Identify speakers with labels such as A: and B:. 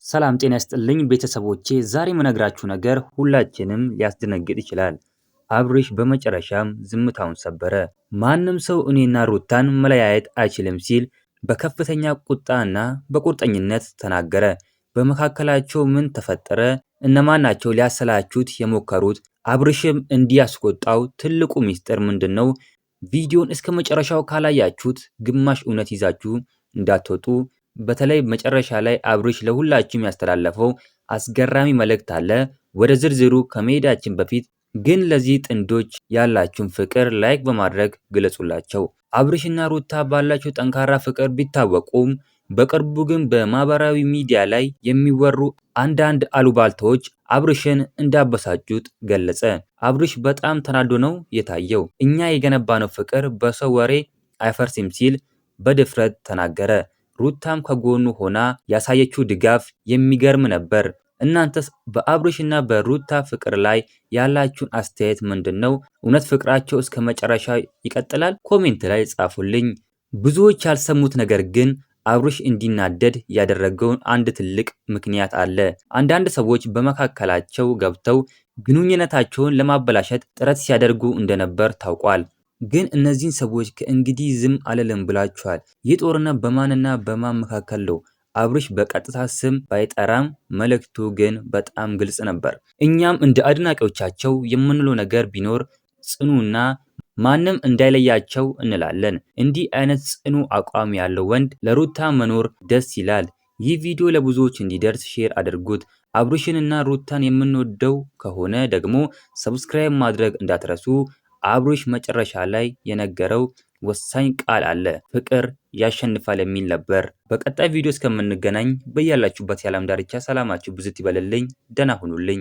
A: ሰላም ጤና ይስጥልኝ ቤተሰቦቼ ዛሬ የምነግራችሁ ነገር ሁላችንም ሊያስደነግጥ ይችላል። አብርሽ በመጨረሻም ዝምታውን ሰበረ። ማንም ሰው እኔና ሩታን መለያየት አይችልም ሲል በከፍተኛ ቁጣና በቁርጠኝነት ተናገረ። በመካከላቸው ምን ተፈጠረ? እነማን ናቸው ሊያሰላቹት የሞከሩት? አብርሽም እንዲያስቆጣው ትልቁ ሚስጥር ምንድነው? ቪዲዮን እስከ መጨረሻው ካላያችሁት ግማሽ እውነት ይዛችሁ እንዳትወጡ። በተለይ መጨረሻ ላይ አብርሽ ለሁላችሁም ያስተላለፈው አስገራሚ መልእክት አለ። ወደ ዝርዝሩ ከመሄዳችን በፊት ግን ለዚህ ጥንዶች ያላችሁን ፍቅር ላይክ በማድረግ ግለጹላቸው። አብርሽና ሩታ ባላቸው ጠንካራ ፍቅር ቢታወቁም በቅርቡ ግን በማህበራዊ ሚዲያ ላይ የሚወሩ አንዳንድ አሉባልታዎች አብርሽን እንዳበሳጩት ገለጸ። አብርሽ በጣም ተናዶ ነው የታየው። እኛ የገነባነው ፍቅር በሰው ወሬ አይፈርስም ሲል በድፍረት ተናገረ። ሩታም ከጎኑ ሆና ያሳየችው ድጋፍ የሚገርም ነበር። እናንተስ በአብርሽና በሩታ ፍቅር ላይ ያላችሁን አስተያየት ምንድነው? እውነት ፍቅራቸው እስከ መጨረሻ ይቀጥላል? ኮሜንት ላይ ጻፉልኝ። ብዙዎች ያልሰሙት ነገር ግን አብርሽ እንዲናደድ ያደረገውን አንድ ትልቅ ምክንያት አለ። አንዳንድ ሰዎች በመካከላቸው ገብተው ግንኙነታቸውን ለማበላሸት ጥረት ሲያደርጉ እንደነበር ታውቋል። ግን እነዚህን ሰዎች ከእንግዲህ ዝም አልልም ብላችኋል። ይህ ጦርነት በማንና በማን መካከል ነው? አብርሽ በቀጥታ ስም ባይጠራም መልእክቱ ግን በጣም ግልጽ ነበር። እኛም እንደ አድናቂዎቻቸው የምንለው ነገር ቢኖር ጽኑና ማንም እንዳይለያቸው እንላለን። እንዲህ አይነት ጽኑ አቋም ያለው ወንድ ለሩታ መኖር ደስ ይላል። ይህ ቪዲዮ ለብዙዎች እንዲደርስ ሼር አድርጉት። አብርሽንና ሩታን የምንወደው ከሆነ ደግሞ ሰብስክራይብ ማድረግ እንዳትረሱ። አብርሽ መጨረሻ ላይ የነገረው ወሳኝ ቃል አለ። ፍቅር ያሸንፋል የሚል ነበር። በቀጣይ ቪዲዮ እስከምንገናኝ በያላችሁበት የዓለም ዳርቻ ሰላማችሁ ብዝት ይበልልኝ። ደህና ሁኑልኝ።